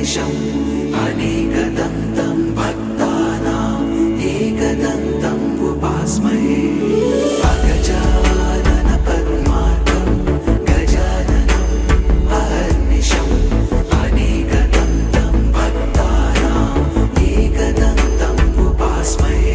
अहर्निशम् अनेकदन्तं भक्तानाम् एकदन्तम् उपास्महे अगजानन पद्मार्कं गजाननम् अहर्निशम् अनेकदन्तं भक्तानाम् एकदन्तम् उपास्महे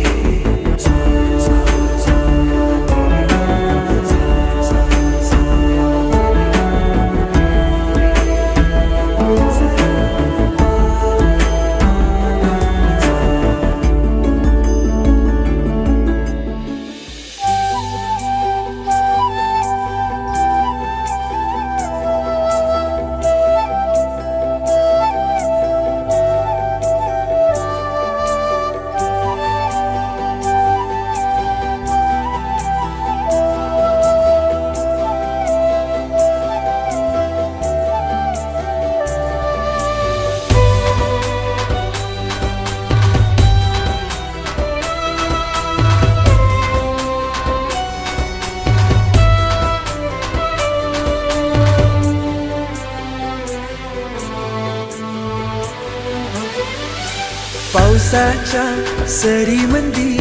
पावसाच्या सरीमंदी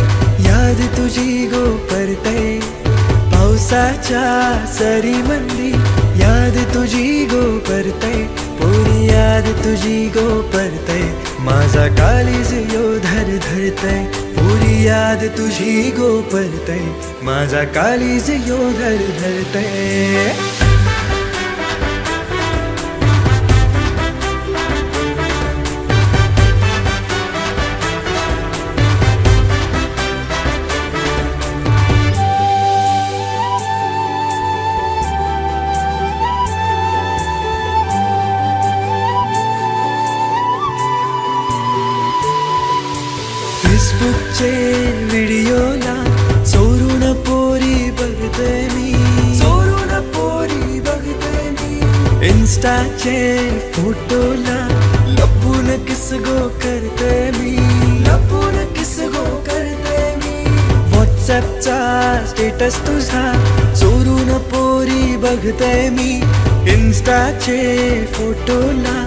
याद तुझी गो परतय पावसाच्या सरीमंदी याद तुझी गो परतय पोरी याद तुझी गो परतय माझा काळीज यो धर धरतय पोरी याद तुझी गो परतय माझा काळीज यो धर धरतय फेसबुकचे व्हिडिओला चोरून पोरी बघते मी चोरून पोरी बघते मी इन्स्टाचे फोटोला लपून किस गो करते मी लपून किस गो करते मी व्हॉट्सअपचा स्टेटस तुझा चोरून पोरी बघते मी इन्स्टाचे फोटोला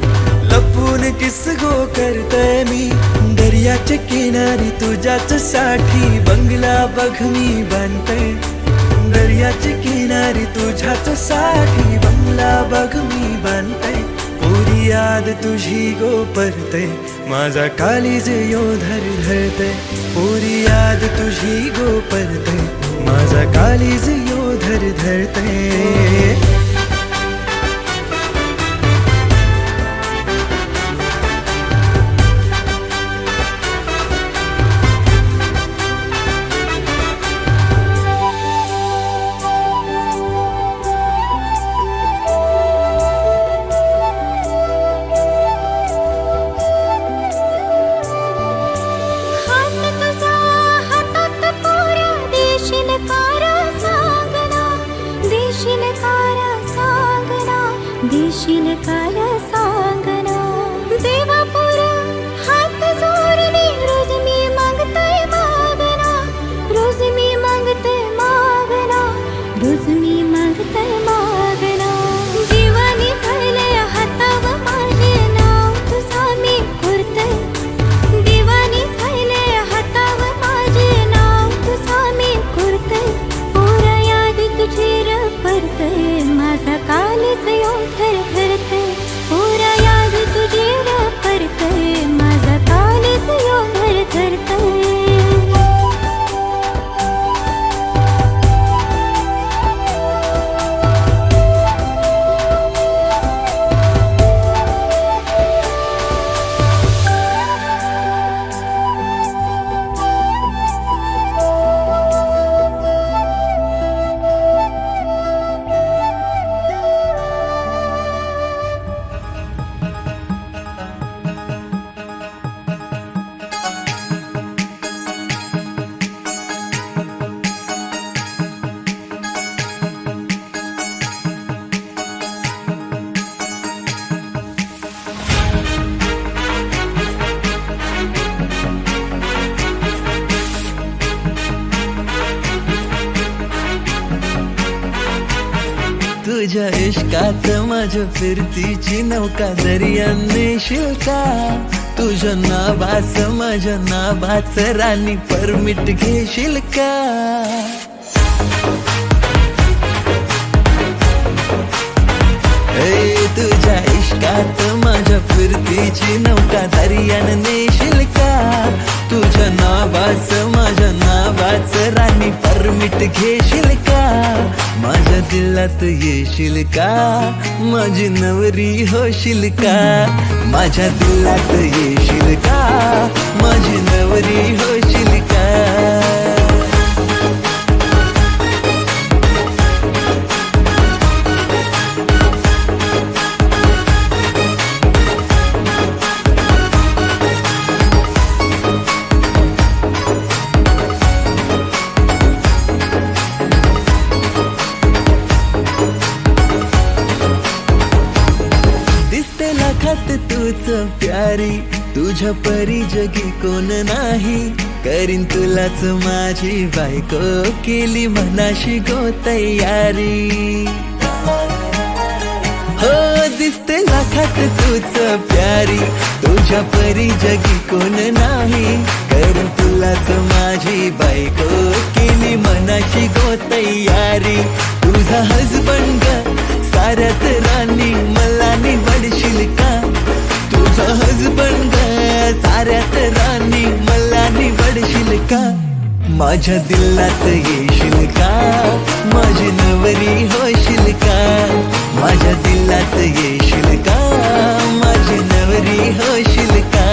लपून किस गो करते मी दर्याच्या किनारी तुझ्याच साठी बंगला बघ मी बांधतय दर्याच्या किनारी तुझ्याच साठी बंगला बघ मी बांधतय पोरी याद तुझी गो परतय माझा काळीज यो धर धरतय पोरी याद तुझी गो परतय माझा काळीज यो धर धरतय देशील कारा सांगना देवापुर हात जोडले रोज मी मागतय मागना रोज मी मागतय मागना रोज मी मागतय मागना जीवानी झालंय हातावर माझे नाव तुझा मी करतय दिवानी झालंय हातावर माझे नाव तुझा मी करतय पोरा याद तुझी र परतय माझा कालच यो धर धरतय तुझ्या इश्कात माझ्या फिरतीची नौका दर्यात नेशील का? तुझ्या नावाच माझ्या नावाच राणी परमिट घेशील का? तुझ्या इश्कात माझ्या फिरतीची नौका दर्यात नेशील का? तुझ्या नावाच माझ्या नावाच राणी परमिट घेशील का? माझ्या दिलात येशील का? माझी नवरी होशील का? माझ्या दिलात येशील का? माझी नवरी होशील का? लाखात तूच प्यारी, तुझ्या परी जगी कोण नाही. करीन तुलाच माझी बायको, केली मनाशी गो तयारी. हो दिसते लाखात तूच प्यारी, तुझ्या परी जगी कोण नाही. करीन तुलाच माझी बायको, केली मनाशी गो तयारी. तुझा हजबंड साऱ्यात राणी मला निवडशील का? तुझा हजबंड साऱ्यात राणी मला निवडशील का? माझ्या दिलात येशील का? माझी नवरी होशील का? माझ्या दिलात येशील का? माझी नवरी होशील का?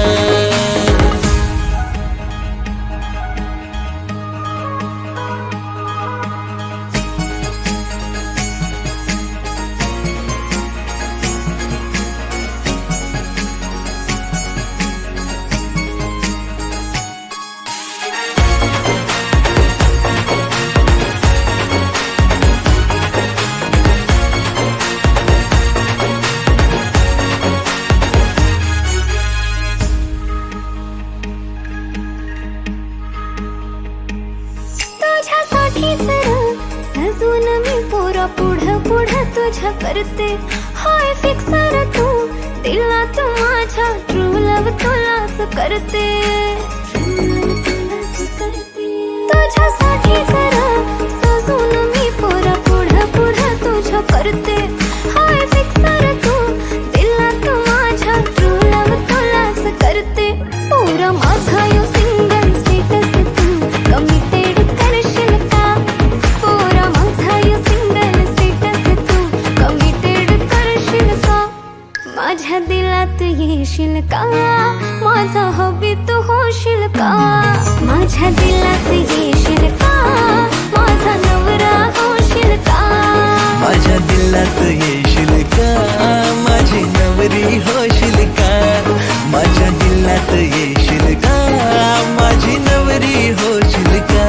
सजून मी पोरा पुढं पुढं तुझ्या करते. हाय फिक्सर तू दिला तू माझ्या, ट्रू लव तुलाच करते. तुझ्यासाठी जरा सजून मी पोरा पुढं पुढं तुझ्या करते. हाय फिक्सर तू दिला तू माझ्या, ट्रू लव तुलाच करते. पोरा माझा यो सिंगल स्टेटस तू कमिटेड करशील का? पोरा माझा यो सिंगल स्टेटस तू कमिटेड करशील का? माझ्या दिलात येशील का? माझा हवी तू होशील का? माझ्या दिलात येशील का? माझा नवरा होशील का? माझ्या दिलात येशील का? माझी नवरी होशील का? माझ्या दिलात येशील का? माझी नवरी होशील का?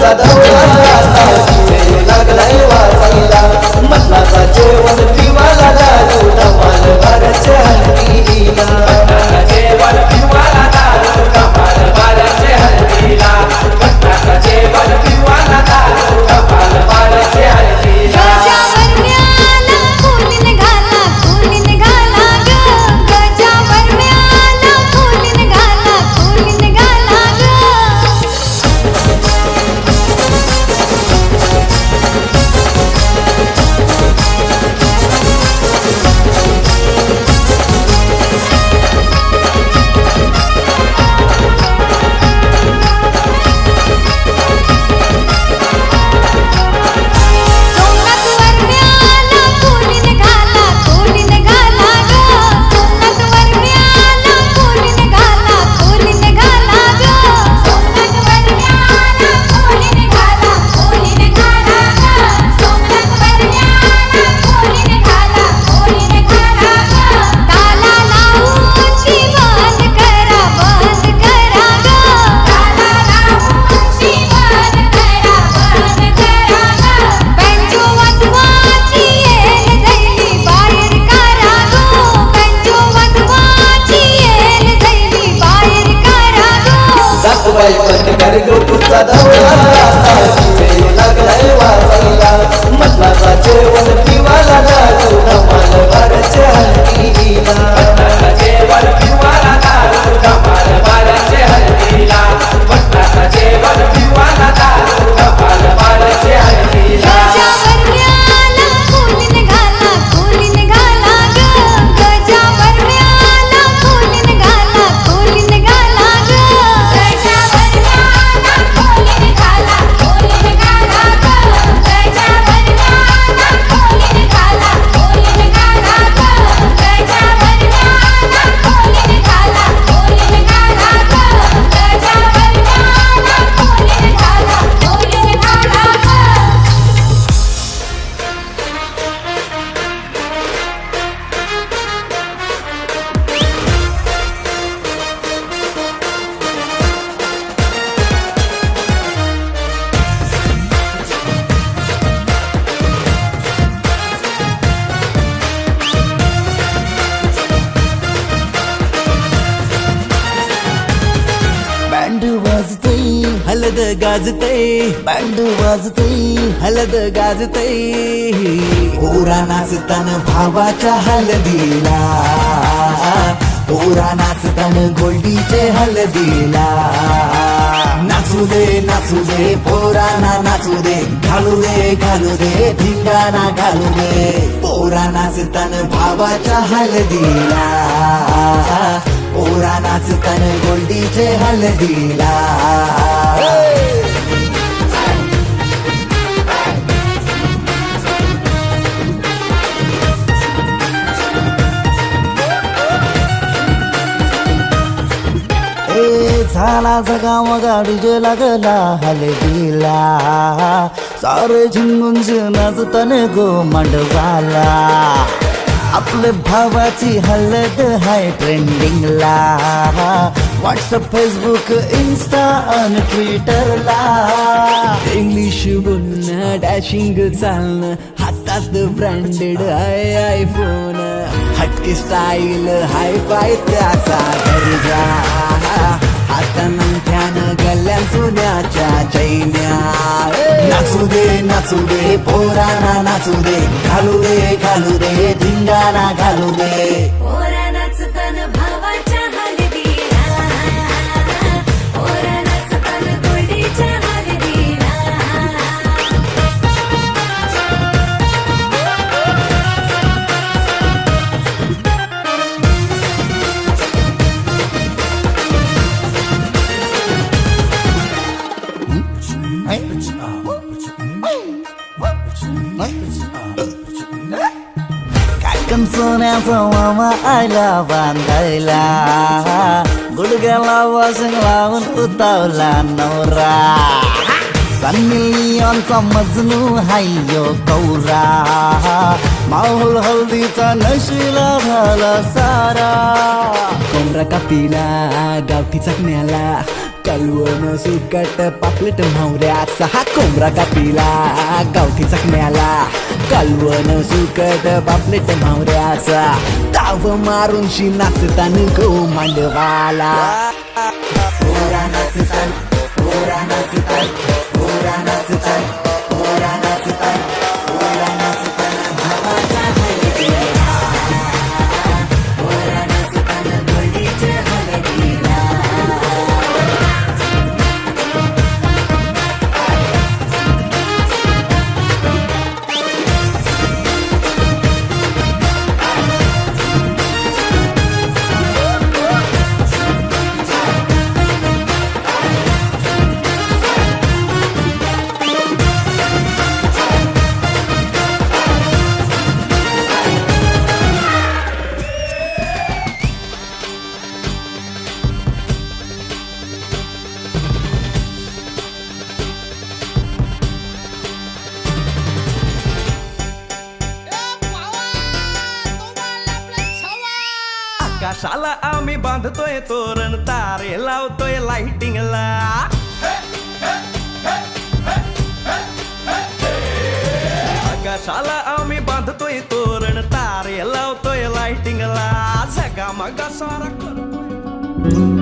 तुझा दौरा आता वेळ लागलाय वाचायला मटणाचा जेवण पिवाला दारू धमाल बाराच्या हल्दीला जेवण पिवाला दारू कपाल बाराचे हल्दीला मटणाचं जेवण पिवाला दारू कपाल बाराचे हल्दीला गजावर म्याला फुली निघाला ग गजावर म्याला फुली निघाला ग सोमनाथ वरम्याला फुली निघाला ग सोमनाथ वरम्याला फुली निघाला ग सोमनाथ वरम्याला फुली निघाला ग सोमनाथ वरम्याला फुली निघाला ग ताला लावूनची बंद करा ग ताला लावूनची बंद करा बँजो वाजवाची येल जैली बाहेर करा गो बँजो वाजवाची येल जैली बाहेर करा गो सासूबाई बंद कर गो तुझा दौरा आता वेळ लागलाय वाचायला मटणाचा जेवण पिवाला दारू धमाल बाराच्या हल्दीला जेवण पिवाला दारू कपाल बाराचे हल्दीला मटणाचं जेवण पिवाला दारू कपाल बाराचे हल्दीला गजावर म्याला फुली निघाला ग गजावर म्याला फुली निघाला ग गजावर म्याला फुली निघाला ग गजावर म्याला फुली निघाला ग गजावर म्याला फुली निघाला बँड वाजतय हलद गाजतय बँड वाजतय हलद गाजतय पोरा नाचतान भावाच्या हलदीला पोरा नाचतान गोल्डीचे हलदीला नाचू दे पोराना नाचू दे घालू दे धिंगाणा घालू दे पोरा नाचतान भावाच्या हलदीला पोरा नाचतान गोल्डीचे हलदीला झाला जगा मगा डीजे लागला हलदीला सारे झिंगून नाचताने गो मांडवाला आपले भावाची हलद हाय ट्रेंडिंगला व्हॉट्सअप फेसबुक इन्स्टा आणि ट्विटरला इंग्लिश बोलणं डॅशिंग चालणं हातात ब्रँडेड आयफोन हटके स्टाईल हाय फाय त्याचा दर्जा हाता नंठ्यानं गल्ल्या सोन्याच्या चैन्या नाचू दे पोराना नाचू दे घालू दे धिंगाणा घालू दे पोरा नाचताना भावाच्या हलदीला पोरा नाचताना गोल्डीच्या हलदीला काय सोन्याचा मामा आला बांधायला गुडघ्याला वासंग लावून उतावला नवरा सन्नियांचा मजनू हायो कौरा माहोल हल्दीचा नशिला झाला सारा कोंबरा कापीला गावठी चकण्याला कालवण सुकट पापलेट म्हावऱ्याचा हा कोंबडा कापीला गावठी चकण्याला कालवण सुकट पापलेट म्हावऱ्याचा ताव मारून शी नाचतान गो मांडवाला पोरा नाचतान पोरा नाचतान पोरा नाचतान पोरा नाचतान पोरा नाचतान भावाच्या हळदीला पोरा नाचतान गडीच्या हळदीला आकाशाला आम्ही बांधतोय तोरण तारे लावतोय लाइटिंगला आकाशाला आम्ही बांधतोय तोरण तारे लावतोय लाइटिंगला जगा मगा सारा करतोय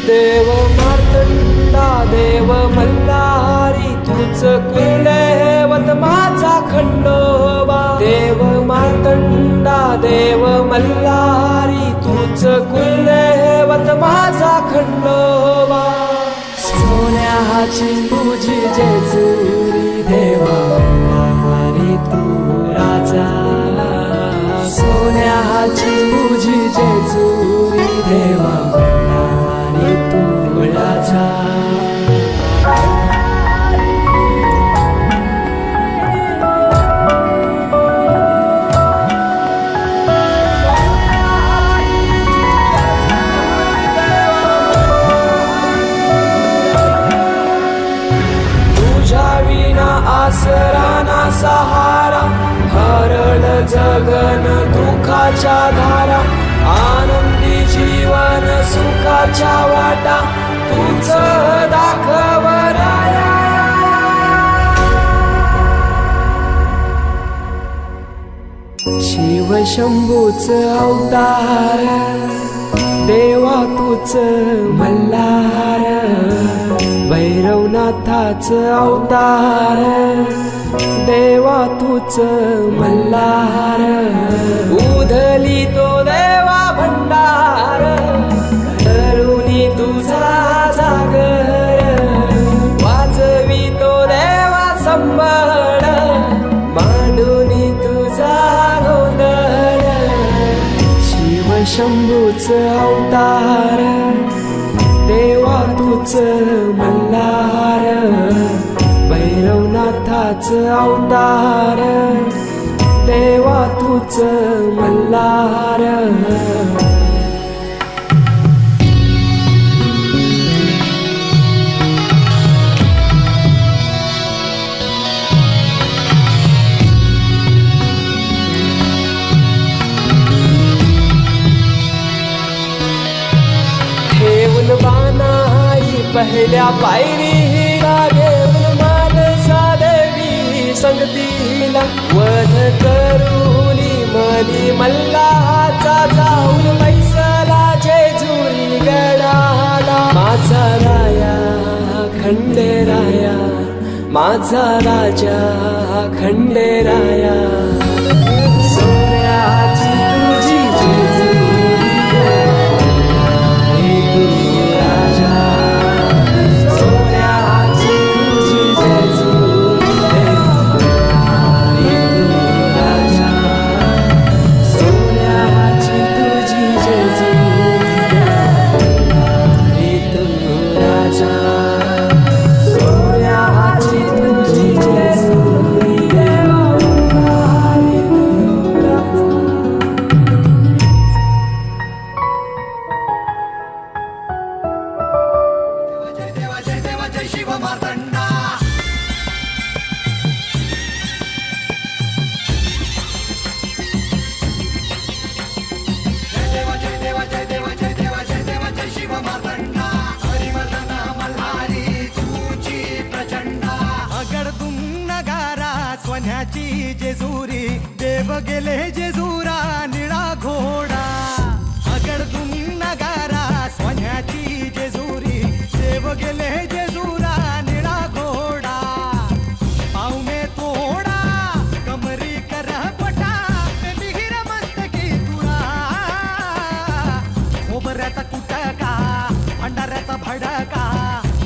देव मार्तंडा देव मल्हारी तुझ कुलदेवत माझा खंडोबा देव मार्तंडा देव मल्हारी तुझ कुलदेवत माझा खंडोबा सोन्याची तुझी जेजुरी देवा मल्हारी तू राजा सोन्याची तुझी जेजुरी देवा आसराना सहारा हरळ जगन दुःखाच्या धारा आनंदी जीवन सुखाच्या वाटा तुझ दाखव राया शिव शंभूच अवतार देवा तुझ मल्हार भैरवनाथाच अवतार देवा तुझ मल्हार उधली तो देवा भंडार करुणी तुझा जागर वाजवी तो देवा संबळ मांडुनी तुझा गोंधळ शिव शंभूच अवतार देवा तुझ मल्हार भैरवनाथाच अवतार देवा तुझ मल्हार बानाई पहिल्या पायरीला घेऊन मानसा देवी संगतीला वध करुनी मनी मल्हाचा जाऊन बैसला जेजुरी गडाला माझा राया खंडेराया माझा राजा खंडेराया सोन्याची तुझी जेजुरी सोन्याची जेजुरी देव गेले जेजुरा निळा घोडा अगडून नगारा सोन्याची जेजुरी देव गेले जेजुरा निळा घोडा पावमे तोडा कमरी कर पटा मिहिर मस्तकी तुळा खोबऱ्याचा कुटका भंडाऱ्याचा भडका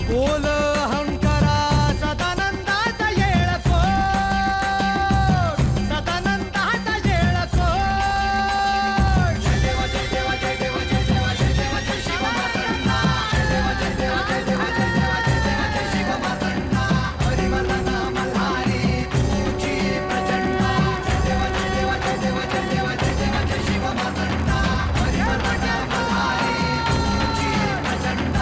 बोल हंकरा सदानंदाचा येळकोट सदानंदाचा येळकोट जय देवा जय देवा जय देवा जय देवा जय देवा जय शिव मातंगा जय देवा जय देवा जय देवा जय देवा जय देवा जय शिव मातंगा हरिवर्धन मल्हारी तुझी प्रचंड जय देवा जय देवा जय देवा जय देवा जय देवा जय शिव मातंगा हरिवर्धन मल्हारी तुझी प्रचंड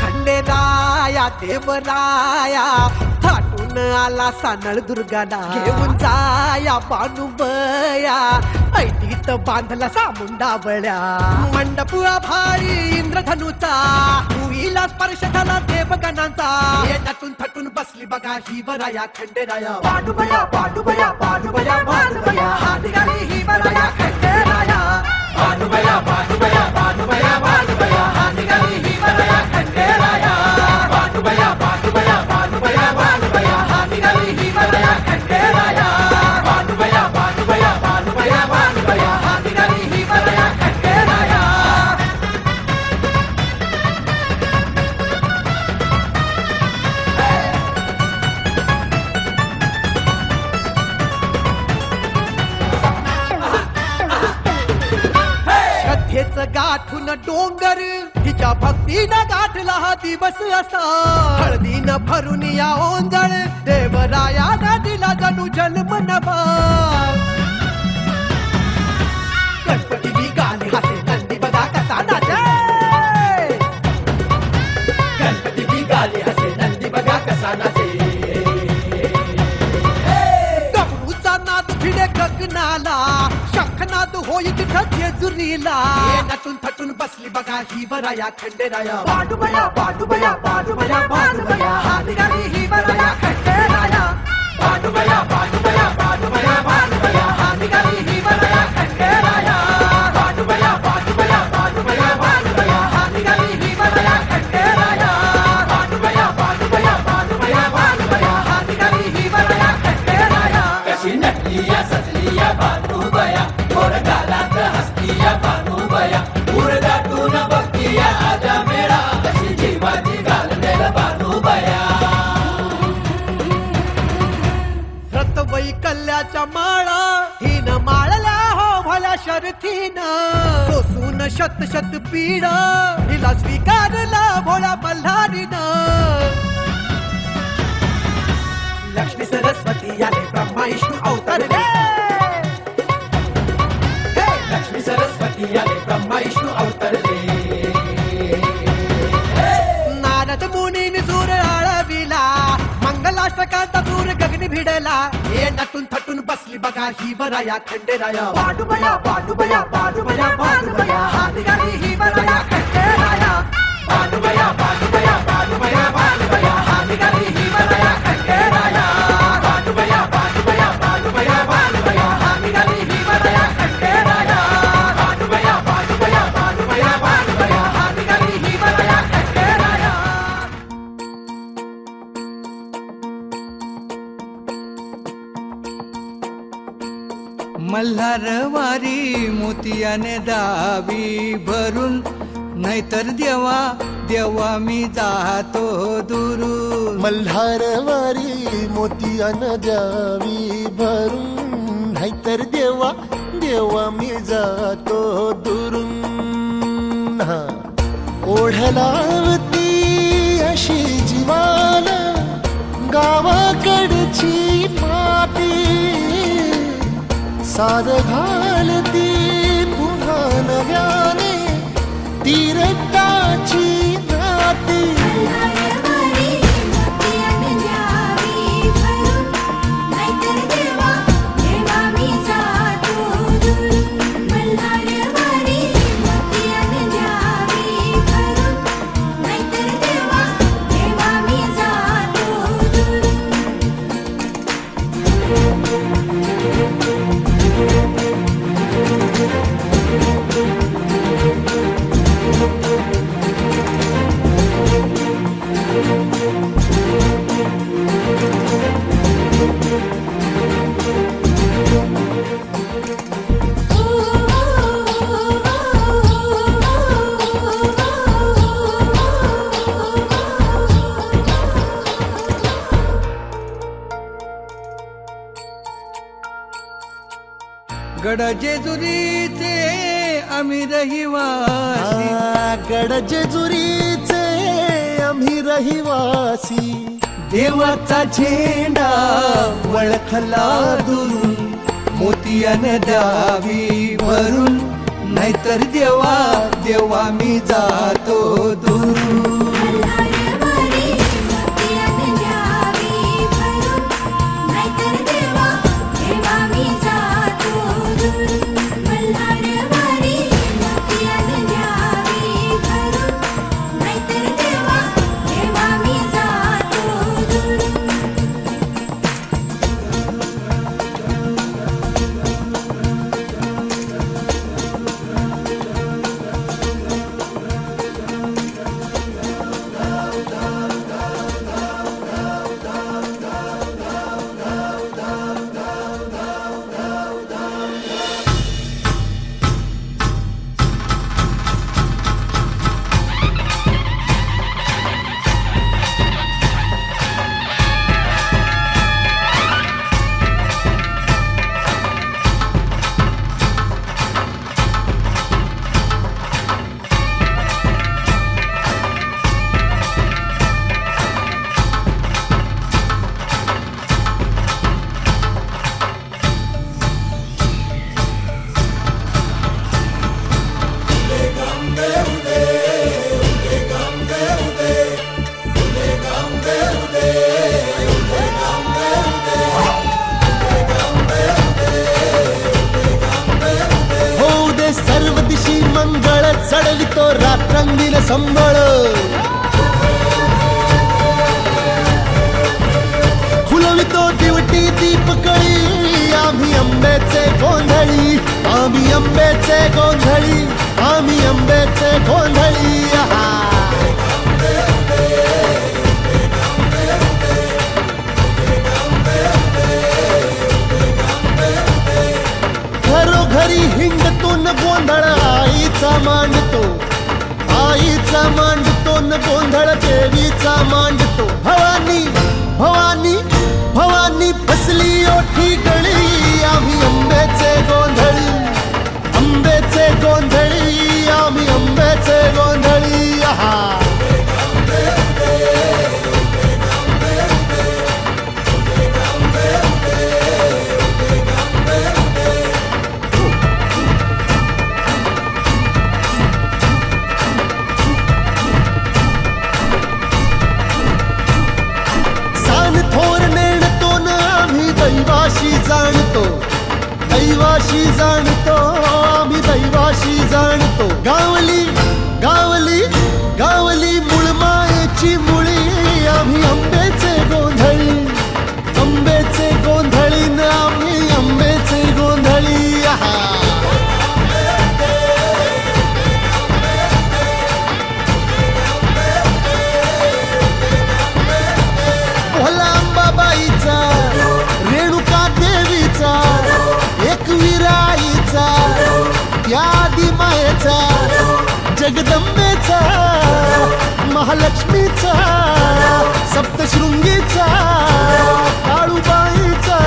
खंडेराया देवराया थाटून आला सानळ दुर्गाना घेऊन जाया बानुबया ऐटीत बांधला सामुंडा बळ्या मंडप आभारी इंद्रधनुचा भुईला स्पर्श झाला देवगणांचा येण्यातून थटून बसली बघा ही वराया खंडेराया बानुबया बानुबया बानुबया बानुबया हा निघाली ही वराया खंडेराया बानुबया बानुबया बानुबया बानुबया हा निघाली ही वराया खंडेराया बानुबया बानुबया बानुबया बानुबया हा निघाली ही वराया खंडेराया बानुबया बानुबया बानुबया बानुबया हा निघाली ही वराया खंडेराया श्रद्धेच गाठून डोंगर तिच्या भक्तीनं गाठला हा दिवस असा हळदीनं भरून या ओंजळ देवराया दिला जणू जन्म नवा गणपती निघाले हाते नंदी बघा कसा नाचे गणपती निघाले हाते नंदी बघा कसा नाचे गबरूचा नाद भिडे गगनाला शंखनाद होई तिथं जेजुरीला येण्यातून थटून बसली बघा ही वराया खंडेराया बानुबया बानुबया बानुबया बानुबया हा निघाली ही वराया खंडेराया बानुबया बानुबया बानुबया बानुबया हा निघाली ही वराया खंडेराया बानुबया बानुबया बानुबया बानुबया हा निघाली ही वराया खंडेराया बानुबया बानुबया बानुबया बानुबया हा निघाली ही वराया खंडेराया कशी नटली या सजली या बानुबया गोड गालात हसली या बानुबया उरदाटून बघती या आजा मेळा कशी जीवाची घालनेल बानुबया रत वैकल्याच्या माळा हिनं माळल्या हो भल्या शर्थीनं कोसून शत शत पीड हिला स्वीकारला भोळा मल्हारीनं लक्ष्मी सरस्वती याने ब्रह्मा विष्णू अवतरले लक्ष्मी सरस्वती याने ब्रह्मा विष्णू अवतरले नारद मुनीन सूर आळविला मंगलाष्टकांचा सूर गगनी भिडला येण्यातून थटून बसली बघा ही वराया खंडेराया बानुबया बानुबया बानुबया बानुबया हा निघाली ही वराया खंडेराया बानुबया बानुबया बानुबया बानुबया हा निघाली ही वराया खंडेराया बानुबया बानुबया बानुबया बानुबया हा निघाली ही वराया खंडेराया बानुबया बानुबया बानुबया बानुबया हा निघाली ही वराया खंडेराया मल्हारवारी मोतियाने दावी भरून नाहीतर देवा देवा मी जातो दुरून मल्हारवारी मोतियान द्यावी भरून नाहीतर देवा देवा मी जातो दुरून हा. ओढलावती अशी जीवाला गावाकडची माती साद घालती पुन्हा नव्याने ती माती मल्हारवाडी मोतियाने द्यावी भरून, नाहीतर देवा देवा मी जातो दुरून. मल्हारवाडी मोतियाने द्यावी भरून, नाहीतर देवा देवा मी जातो दुरून. गड जेजुरीचे आम्ही रहिवासी, गड जेजुरीचे आम्ही रहिवासी. देवाचा झेंडा वळखला दुरून, मोतियाने द्यावी भरून, नाहीतर देवा देवा मी जातो दुरून. मल्हारवाडी मोतियाने द्यावी भरून, नाहीतर देवा देवा मी जातो दुरून. मल्हारवाडी मोतियाने द्यावी भरून, नाहीतर देवा देवा मी जातो दुरून. होऊ दे सर्व दिशी मंगळ, चढवितो रात्रंदिन संबळ. फुलवितो दिवटी दीपकळी, आम्ही आंब्याचे गोंधळी, आम्ही आंब्याचे गोंधळी, आम्ही आंब्याचे गोंधळी. आहा. घरोघरी हिंडतो न गोंधळ आईचा मांडतो, आईचा मांडतो न गोंधळ देवीचा मांडतो. भवानी भवानी भवानी बसली ओठी गळी, आम्ही आंब्याचे गोंधळी, आंब्याचे गोंधळी, आम्ही आंब्याचे गोंधळी. आहा. सान थोर नेणतो न आम्ही दैवाशी जाणतो, दैवाशी जाणतो, आम्ही दैवाशी जाणतो. गावली गावली गावली मुळमायेची मुळी, आम्ही आंब्याचे गोंधळी, आंब्याचे गोंधळी न आम्ही आंब्याचे गोंधळी. आहा. भोला अंबाबाईचा, रेणुका देवीचा, एकविराईचा, त्या आदी मायेचा, जगदंबेचा, महालक्ष्मीचा, सप्तशृंगीचा, काळूबाईचा,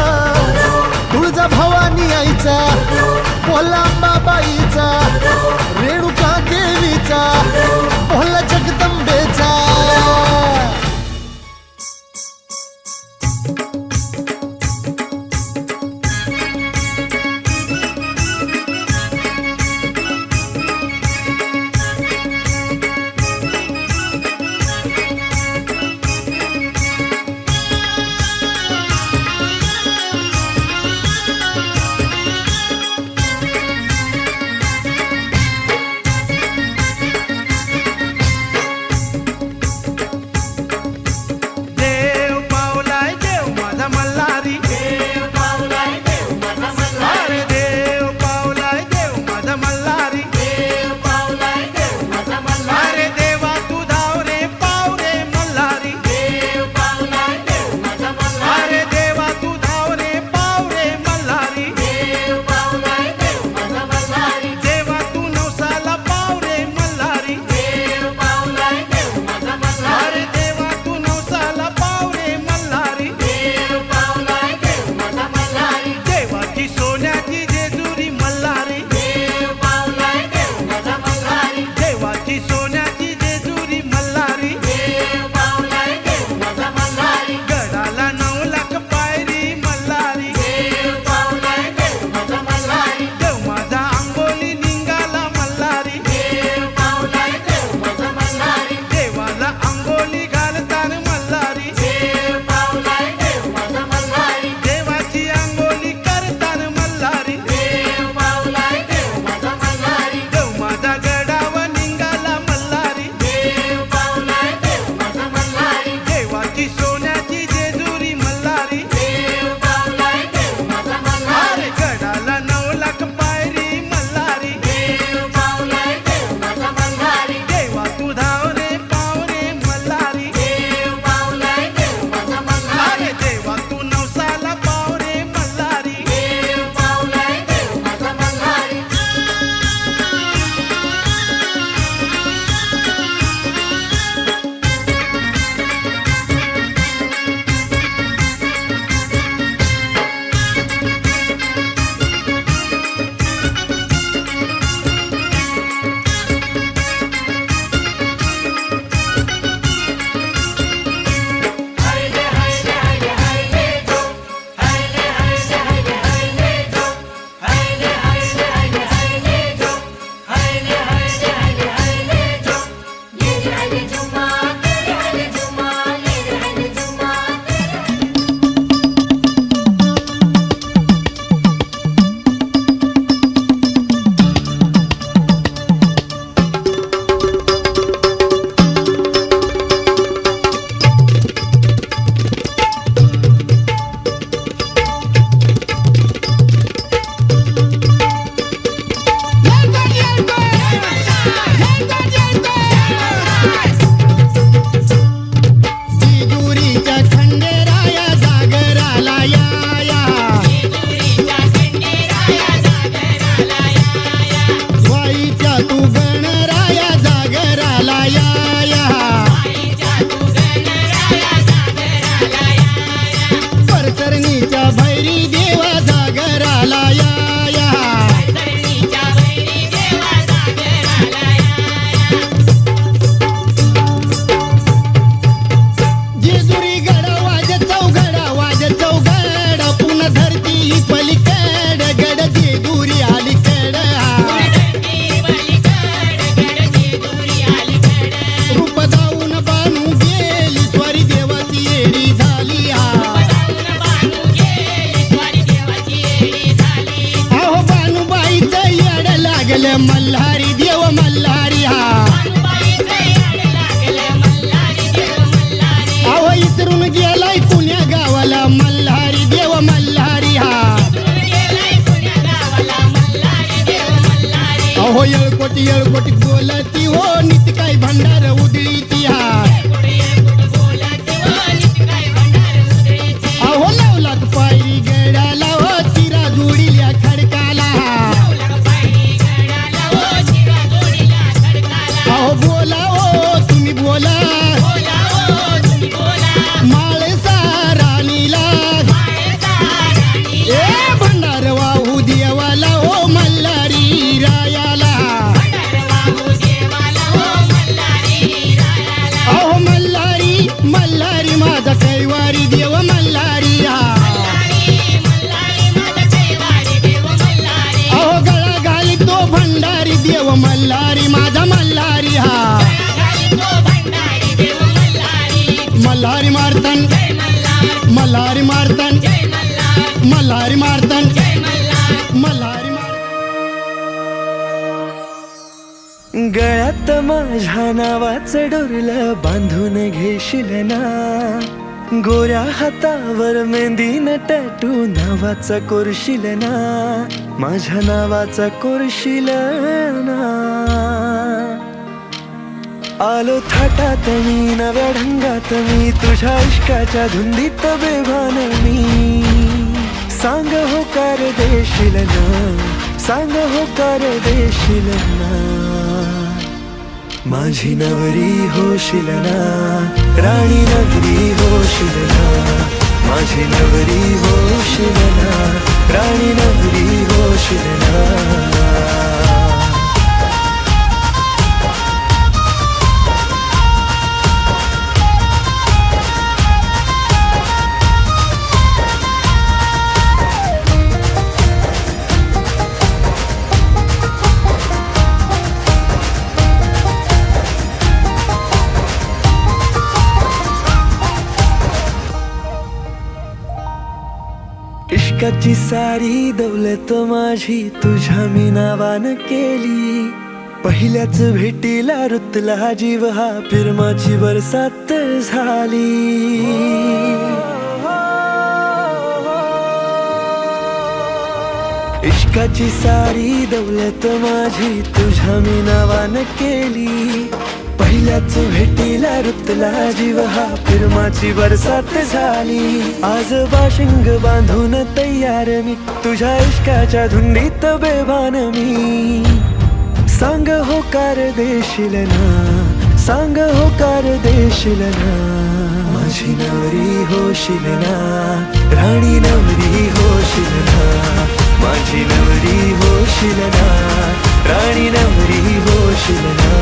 तुळजा भवानी आईचा, भोला अंबाबाईचा, रेणुका देवीचा, भोला जगदंबेचा. मल्हारी देव मल्हारी हा अहो इसरून गेलाय पुण्या गावाला मल्हारी देव मल्हारी हा अहो येळकोटी बोलती हो नित काय भंडार उधळी ती हा अहो लावलात पायरी गडाला हो चिरा जोडील्या खडकाला अहो बोला हो तुम्ही बोला माळसा राणीला ए भंडार वाहू देवाला हो मल्हारी रायाला अहो मल्हारी मल्हारी माझा कैवारी देव मल्हारी हा अहो गळा घाली तो भंडारी देव मल्हारी माझा मल्हारी हा मल्हारी मारतन मल्हारी मारतन मल्हारी मारतन मल्हारी गळ्यात माझ्या नावाचं डोरलं बांधून घेशील ना गोऱ्या हातावर मेहंदीनं टॅटू नावाचा कोरशील ना माझ्या नावाचा कोरशील ना आलो थाटात मी नव्या ढंगात मी तुझ्या इश्काच्या धुंदीत बेभान मी सांग होकार देशील ना सांग होकार देशील ना माझी नवरी होशील ना राणी नगरी होशील ना माझी नवरी होशील ना राणी नगरी होशील ना इश्काची सारी दौलत माझी तुझ्या मी नावानं केली पहिल्याच भेटीला रुतला जीव हा फिरमाची बरसात झाली इश्काची सारी दौलत माझी तुझ्या मी नावानं केली पहिल्याच भेटीला रुतला जीव हा फिरमाची बरसात झाली आज बाशिंग बांधून तयार मी तुझ्या इश्काच्या धुंडीत बेभान मी सांग होकार देशील ना सांग होकार देशील ना माझी नवरी होशील ना राणी नवरी होशील ना माझी नवरी होशील ना राणी नवरी होशील ना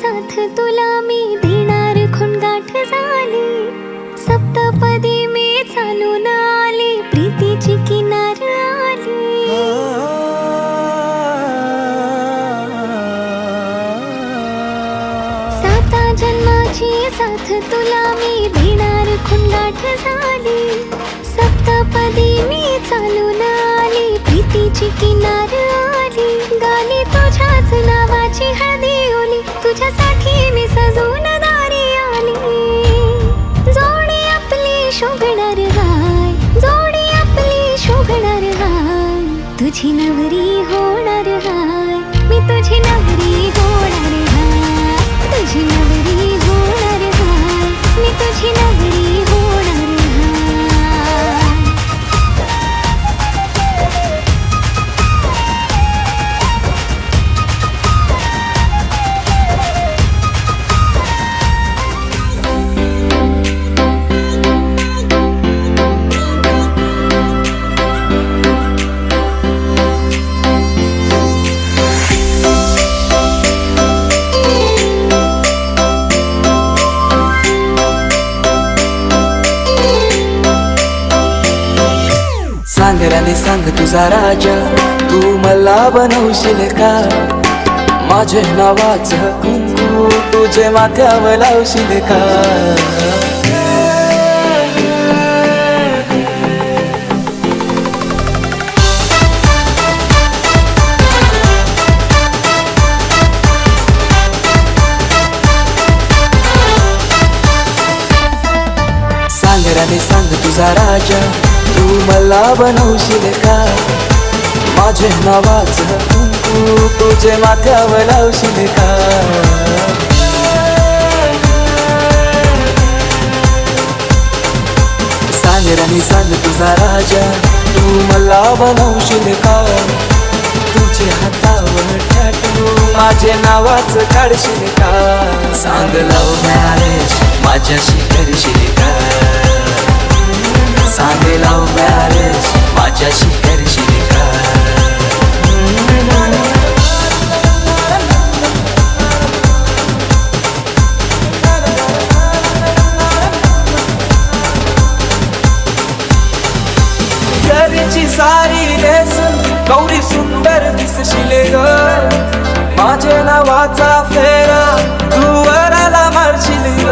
साथ तुला मी देणार खुणगाठ झाली सप्तपदी मी चालून आली प्रीतीची किनार आली साता जन्माची साथ तुला मी देणार खुणगाठ झाली सप्तपदी मी चालून आली प्रीतीची किनार आली गाली तुझ्याच नावाची हळदी ओली तुझ्यासाठी मी सजून दारी आली जोडी आपली शोभणार हाय जोडी आपली शोभणार हाय तुझी नवरी होणार हाय मी तुझी नवरी होणार हाय तुझी नवरी होणार हाय मी तुझी नवरी होणार हाय सांगराने सांग तुझा राजा, तू मला बनवशील का? माझे नावाचं कुंकू तुझे माथ्यावर लावशील का? सांगराने सांग तुझा राजा, तू मला बनवशील का? माझे नावाचं कुंकू तुझे माथ्यावर लावशील का? सांगराने सांग तुझा राजा, तू मला बनवशील का? तुझे हातावर टॅटू माझे नावाचं काढशील का? सांग लव मॅरेज माझ्याशी करशील का? सांग लव मॅरेज माझ्याशी करशील का? घरची सारी नेसून गौरी सुंदर दिसशील ग. माझ्या नावाचा फेरा तू वराला मारशील ग.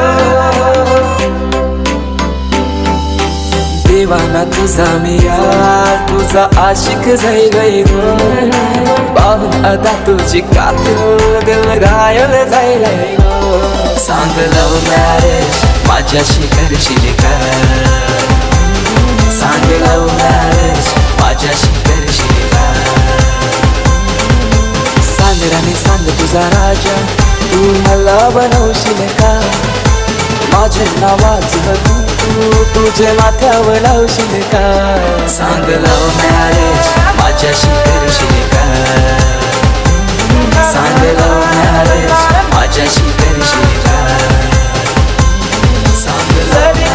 देवाना तुझा मी यार, तुझा आशिक जाईल ग. पाहून अदा तुझी कातून दिल घायल जाईल ग. सांग लव मॅरेज माझ्याशी करशील का? सांग लव मॅरेज माझ्याशी करशील का? सांगराने सांग तुझा राजा, तू मला बनवशील का? माझ्या नावाचं कुंकू तुझे माथ्यावर लावशील का? सांग लव मॅरेज माझ्याशी करशील का? सांग लव मॅरेज माझ्याशी करशील का? सांग लव